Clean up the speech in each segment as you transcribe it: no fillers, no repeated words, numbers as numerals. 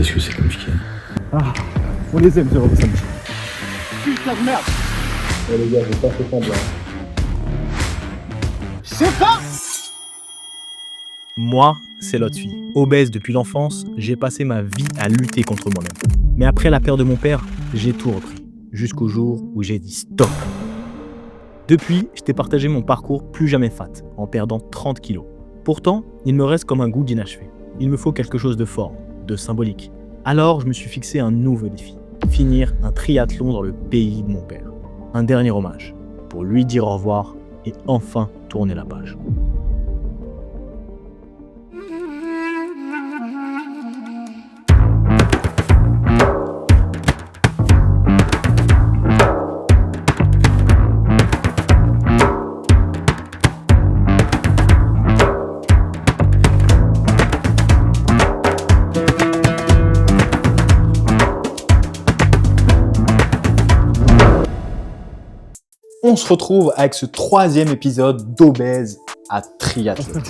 qu'est-ce que c'est compliqué. Ah, on les aime, ce samedi. Putain de merde. Les gars, j'ai pas fait semblant. C'est pas. Moi, c'est Lotfi. Obèse depuis l'enfance, j'ai passé ma vie à lutter contre moi-même. Mais après la perte de mon père, j'ai tout repris. Jusqu'au jour où j'ai dit stop. Depuis, je t'ai partagé mon parcours plus jamais fat, en perdant 30 kilos. Pourtant, il me reste comme un goût d'inachevé. Il me faut quelque chose de fort, de symbolique. Alors, je me suis fixé un nouveau défi. Finir un triathlon dans le pays de mon père. Un dernier hommage, pour lui dire au revoir et enfin tourner la page. On se retrouve avec ce 3e épisode d'Obèse à Triathlon.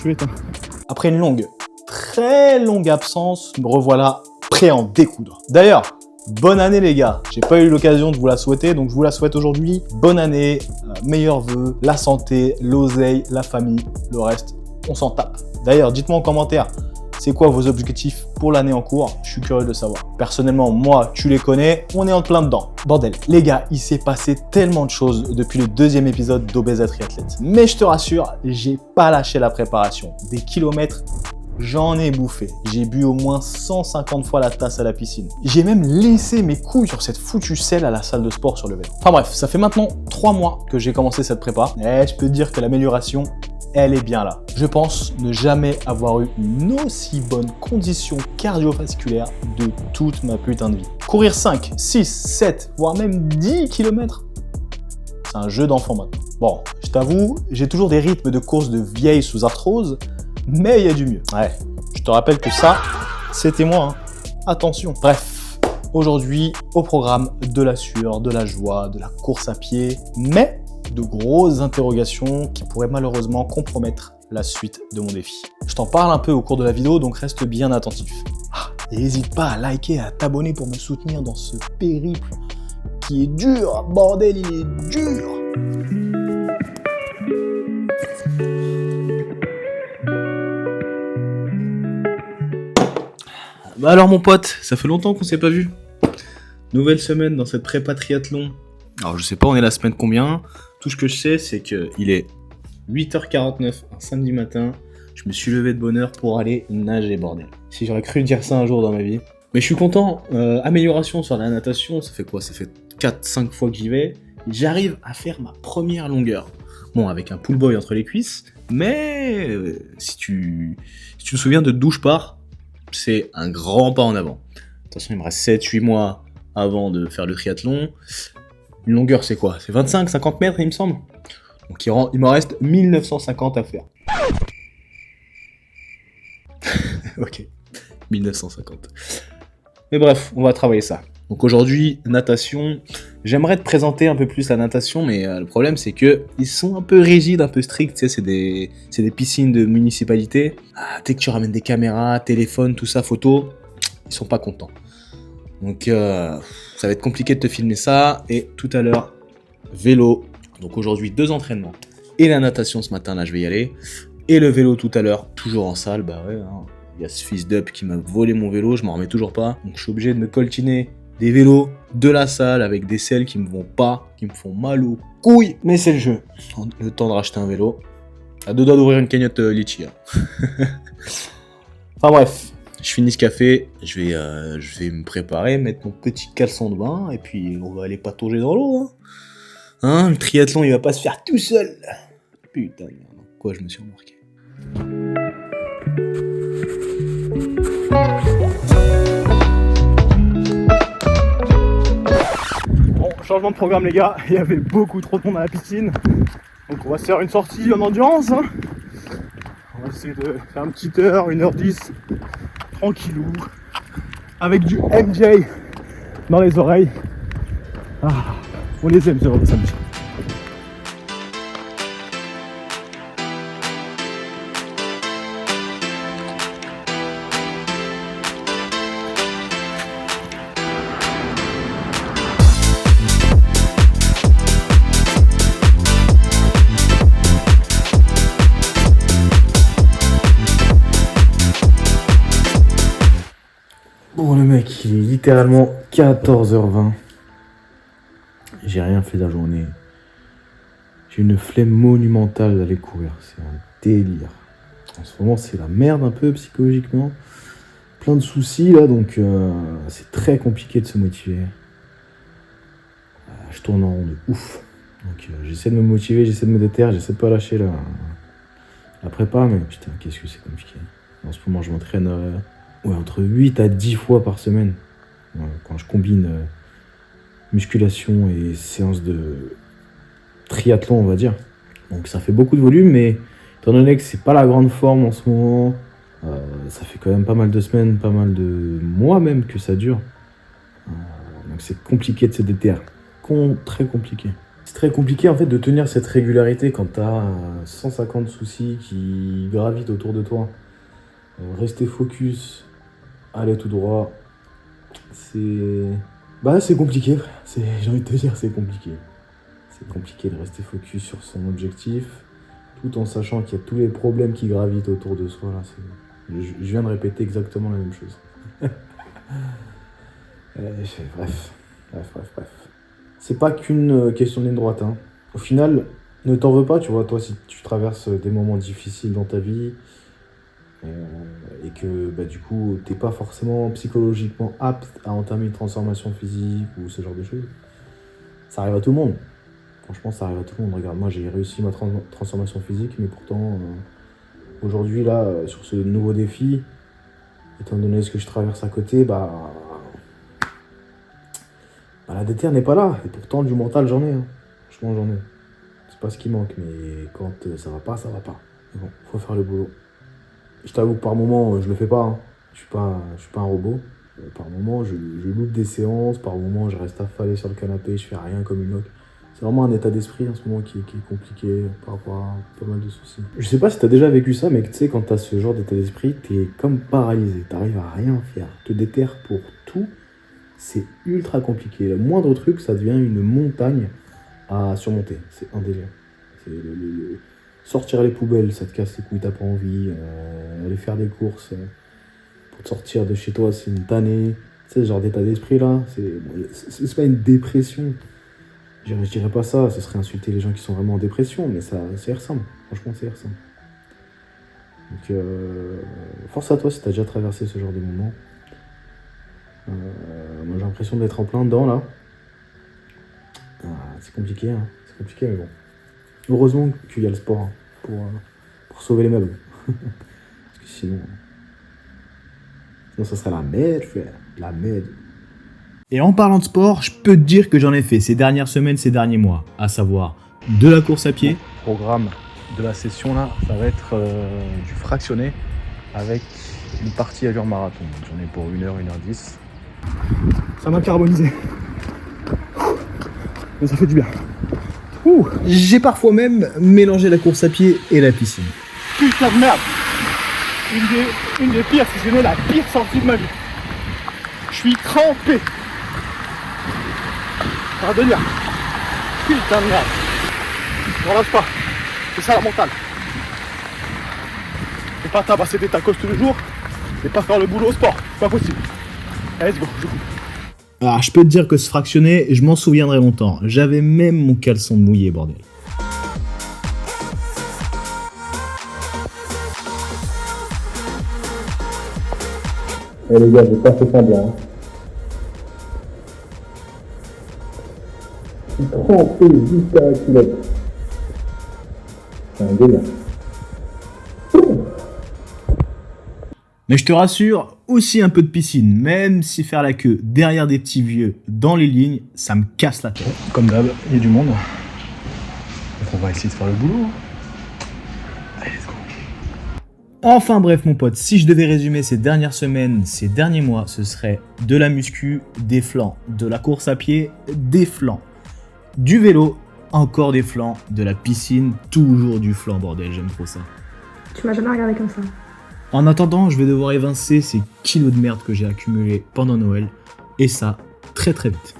Après une très longue absence, me revoilà prêt à en découdre. D'ailleurs, bonne année les gars. J'ai pas eu l'occasion de vous la souhaiter, donc je vous la souhaite aujourd'hui. Bonne année, meilleurs vœux, la santé, l'oseille, la famille, le reste, on s'en tape. D'ailleurs, dites-moi en commentaire, c'est quoi vos objectifs pour l'année en cours? Je suis curieux de savoir. Personnellement, moi, tu les connais, on est en plein dedans. Bordel, les gars, il s'est passé tellement de choses depuis le 2e épisode d'Obèse à Triathlète. Mais je te rassure, j'ai pas lâché la préparation. Des kilomètres, j'en ai bouffé. J'ai bu au moins 150 fois la tasse à la piscine. J'ai même laissé mes couilles sur cette foutue selle à la salle de sport sur le vélo. Enfin bref, ça fait maintenant 3 mois que j'ai commencé cette prépa. Et je peux te dire que l'amélioration, elle est bien là. Je pense ne jamais avoir eu une aussi bonne condition cardiovasculaire de toute ma putain de vie. Courir 5, 6, 7, voire même 10 km, c'est un jeu d'enfant maintenant. Bon, je t'avoue, j'ai toujours des rythmes de course de vieille sous arthrose, mais il y a du mieux. Ouais, je te rappelle que ça, c'était moi, hein. Attention. Bref, aujourd'hui, au programme de la sueur, de la joie, de la course à pied, mais de grosses interrogations qui pourraient malheureusement compromettre la suite de mon défi. Je t'en parle un peu au cours de la vidéo, donc reste bien attentif. Et n'hésite pas à liker et à t'abonner pour me soutenir dans ce périple qui est dur, bordel, il est dur. Bah alors mon pote, ça fait longtemps qu'on s'est pas vu. Nouvelle semaine dans cette prépa triathlon. Alors je sais pas, on est la semaine combien. Tout ce que je sais, c'est qu'il est 8h49 un samedi matin. Je me suis levé de bonne heure pour aller nager, bordel. Si j'aurais cru dire ça un jour dans ma vie. Mais je suis content. Amélioration sur la natation, ça fait quoi? Ça fait 4-5 fois que j'y vais. J'arrive à faire ma première longueur. Bon, avec un pull boy entre les cuisses. Mais si tu te souviens de d'où je pars, c'est un grand pas en avant. De toute façon, il me reste 7-8 mois avant de faire le triathlon. Une longueur, c'est quoi? C'est 25-50 mètres, il me semble. Donc il m'en reste 1950 à faire. Ok, 1950. Mais bref, on va travailler ça. Donc aujourd'hui, natation. J'aimerais te présenter un peu plus la natation, mais le problème, c'est que ils sont un peu rigides, un peu stricts. Tu sais, c'est des piscines de municipalité. Dès que tu ramènes des caméras, téléphones, tout ça, photos, ils sont pas contents. Donc ça va être compliqué de te filmer ça. Et tout à l'heure, vélo. Donc aujourd'hui, 2 entraînements. Et la natation ce matin, là je vais y aller. Et le vélo tout à l'heure, toujours en salle. Bah ouais, hein. Il y a ce fils d'up qui m'a volé mon vélo, je m'en remets toujours pas. Donc je suis obligé de me coltiner des vélos de la salle avec des selles qui me vont pas, qui me font mal aux couilles. Mais c'est le jeu. Le temps de racheter un vélo. À 2 doigts d'ouvrir une cagnotte litchi. Enfin bref. Je finis ce café, je vais me préparer, mettre mon petit caleçon de bain, et puis on va aller patauger dans l'eau. Hein, le triathlon, il va pas se faire tout seul. Putain, quoi, je me suis remarqué. Bon, changement de programme les gars, il y avait beaucoup trop de monde à la piscine. Donc on va se faire une sortie en endurance. Hein. On va essayer de faire une petite heure, 1h10. Tranquillou, avec du MJ dans les oreilles. On les aime ce samedi. Bon, le mec, il est littéralement 14h20. J'ai rien fait de la journée. J'ai une flemme monumentale d'aller courir. C'est un délire. En ce moment, c'est la merde un peu psychologiquement. Plein de soucis là, donc c'est très compliqué de se motiver. Je tourne en rond de ouf. Donc j'essaie de me motiver, j'essaie de me déterrer, j'essaie de pas lâcher la prépa, mais putain, qu'est-ce que c'est compliqué. En ce moment, je m'entraîne entre 8 à 10 fois par semaine. Quand je combine musculation et séance de triathlon, on va dire. Donc ça fait beaucoup de volume, mais étant donné que c'est pas la grande forme en ce moment, ça fait quand même pas mal de semaines, pas mal de mois même que ça dure. Donc c'est compliqué de se déterrer. Très compliqué. C'est très compliqué en fait de tenir cette régularité quand t'as 150 soucis qui gravitent autour de toi. Rester focus, aller tout droit, c'est compliqué. J'ai envie de te dire, c'est compliqué. C'est compliqué de rester focus sur son objectif, tout en sachant qu'il y a tous les problèmes qui gravitent autour de soi. Là, je viens de répéter exactement la même chose. Bref. C'est pas qu'une question de ligne droite. Hein. Au final, ne t'en veux pas, tu vois, toi, si tu traverses des moments difficiles dans ta vie et que du coup, t'es pas forcément psychologiquement apte à entamer une transformation physique ou ce genre de choses. Ça arrive à tout le monde. Franchement, ça arrive à tout le monde. Regarde, moi, j'ai réussi ma transformation physique, mais pourtant, aujourd'hui, là, sur ce nouveau défi, étant donné ce que je traverse à côté, la déter n'est pas là. Et pourtant, du mental, j'en ai. Hein. Franchement, j'en ai. C'est pas ce qui manque, mais quand ça va pas, ça va pas. Mais bon, faut faire le boulot. Je t'avoue que par moment, je le fais pas. Hein. Je suis pas un robot. Par moment, je loupe des séances. Par moment, je reste affalé sur le canapé. Je fais rien comme une loque. C'est vraiment un état d'esprit en ce moment qui est compliqué par rapport à pas mal de soucis. Je sais pas si t'as déjà vécu ça, mais tu sais, quand t'as ce genre d'état d'esprit, t'es comme paralysé. T'arrives à rien faire. Te déterres pour tout. C'est ultra compliqué. Le moindre truc, ça devient une montagne à surmonter. C'est un délire. Sortir les poubelles, ça te casse les couilles, t'as pas envie. Aller faire des courses pour te sortir de chez toi, c'est une tannée. Tu sais, ce genre d'état d'esprit là, c'est pas une dépression. Je dirais pas ça, ce serait insulter les gens qui sont vraiment en dépression, mais ça y ressemble. Franchement, ça y ressemble. Donc, force à toi si t'as déjà traversé ce genre de moment. Moi j'ai l'impression d'être en plein dedans là. C'est compliqué, hein. C'est compliqué, mais bon. Heureusement qu'il y a le sport hein, pour sauver les meubles. Parce que sinon ça serait la merde, frère. La merde. Et en parlant de sport, je peux te dire que j'en ai fait ces dernières semaines, ces derniers mois. À savoir de la course à pied. Le programme de la session là, ça va être du fractionné avec une partie allure marathon. J'en ai pour 1h, 1h10. Ça m'a carbonisé. Mais ça fait du bien. J'ai parfois même mélangé la course à pied et la piscine. Putain de merde. Une des pires, si ce n'est la pire sortie de ma vie. Je suis crampé. Ça va délire. Putain de merde. On lâche pas. C'est ça la mentale. C'est pas tabasser des tacos tous les jours. C'est pas faire le boulot au sport. C'est pas possible. Allez, let's go. Je peux te dire que ce fractionné, je m'en souviendrai longtemps. J'avais même mon caleçon mouillé, bordel. Les gars, j'ai pas fait semblant. Je suis trempé jusqu'à la culotte. C'est un délire. Mais je te rassure, aussi un peu de piscine, même si faire la queue derrière des petits vieux dans les lignes, ça me casse la tête. Comme d'hab, il y a du monde. Donc on va essayer de faire le boulot. Allez, let's go. Enfin bref mon pote, si je devais résumer ces dernières semaines, ces derniers mois, ce serait de la muscu, des flancs, de la course à pied, des flancs, du vélo, encore des flancs, de la piscine, toujours du flanc, bordel, j'aime trop ça. Tu m'as jamais regardé comme ça. En attendant, je vais devoir évincer ces kilos de merde que j'ai accumulés pendant Noël, et ça, très très vite.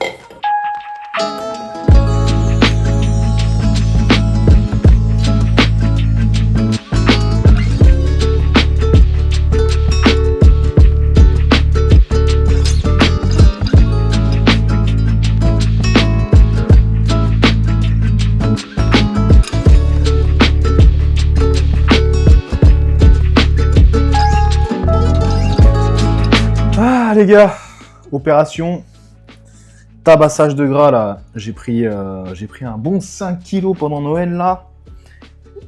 les gars, opération tabassage de gras là. J'ai pris un bon 5 kilos pendant Noël là.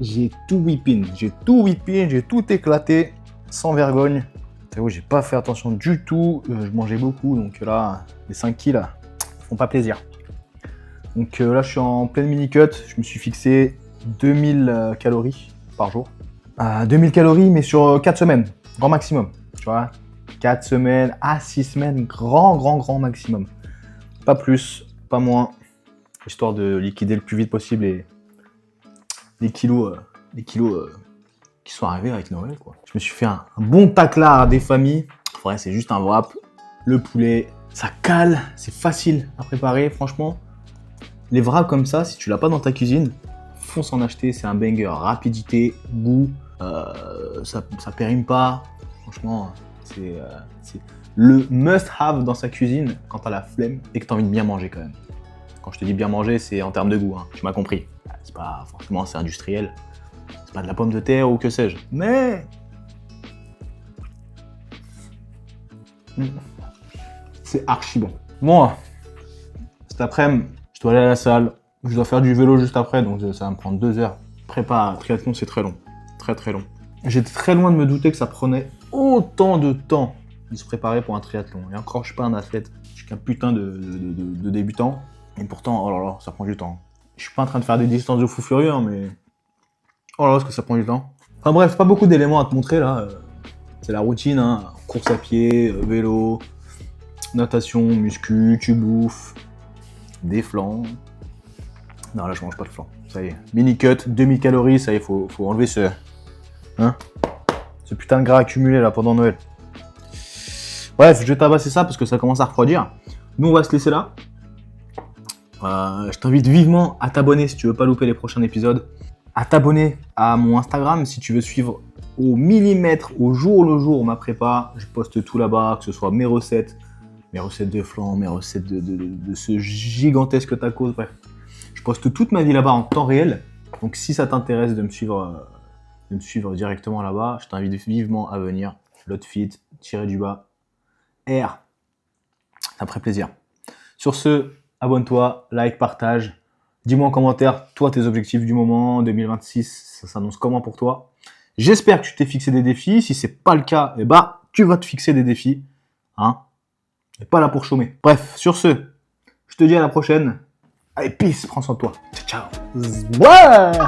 J'ai tout whipping, j'ai tout éclaté, sans vergogne. T'avoue, j'ai pas fait attention du tout, je mangeais beaucoup, donc là, les 5 kilos là, font pas plaisir. Donc là, je suis en pleine mini-cut, je me suis fixé 2000 calories par jour. 2000 calories, mais sur 4 semaines, grand maximum, tu vois. 4 semaines à 6 semaines, grand maximum. Pas plus, pas moins, histoire de liquider le plus vite possible les kilos qui sont arrivés avec Noël, quoi. Je me suis fait un bon taclard des familles. Ouais, c'est juste un wrap, le poulet, ça cale, c'est facile à préparer, franchement. Les wraps comme ça, si tu l'as pas dans ta cuisine, fonce en acheter, c'est un banger. Rapidité, goût, ça périme pas. Franchement, c'est le must-have dans sa cuisine quand t'as la flemme et que t'as envie de bien manger quand même. Quand je te dis bien manger, c'est en termes de goût, hein. Tu m'as compris. C'est pas forcément, c'est industriel. C'est pas de la pomme de terre ou que sais-je. Mais c'est archi bon. Moi, cet après-midi, je dois aller à la salle. Je dois faire du vélo juste après, donc ça va me prendre 2 heures. Prépa triathlon, c'est très long. Très long. J'étais très loin de me douter que ça prenait autant de temps de se préparer pour un triathlon. Et encore, je suis pas un athlète. Je suis qu'un putain de débutant. Et pourtant, oh là là, ça prend du temps. Je suis pas en train de faire des distances de fou furieux, hein, mais oh là là, est-ce que ça prend du temps. Enfin bref, pas beaucoup d'éléments à te montrer là. C'est la routine, hein. Course à pied, vélo, natation, muscu, tu bouffes, des flancs. Non, là je mange pas de flancs. Ça y est, mini cut, 2000 calories, ça y est, faut enlever ce putain de gras accumulé là pendant Noël. Bref, je vais tabasser ça parce que ça commence à refroidir. Nous on va se laisser là. Je t'invite vivement à t'abonner si tu veux pas louper les prochains épisodes. À t'abonner à mon Instagram si tu veux suivre au millimètre, au jour le jour ma prépa. Je poste tout là-bas, que ce soit mes recettes de flan, mes recettes de ce gigantesque tacos, bref. Je poste toute ma vie là-bas en temps réel. Donc si ça t'intéresse de me suivre directement là-bas, je t'invite vivement à venir. Lotfit, _R. Ça me ferait plaisir. Sur ce, abonne-toi, like, partage. Dis-moi en commentaire, toi, tes objectifs du moment, 2026, ça s'annonce comment pour toi? J'espère que tu t'es fixé des défis. Si c'est pas le cas, eh bah, tu vas te fixer des défis. Hein? Et pas là pour chômer. Bref, sur ce, je te dis à la prochaine. Allez, peace, prends soin de toi. Ciao, ciao. Ouais!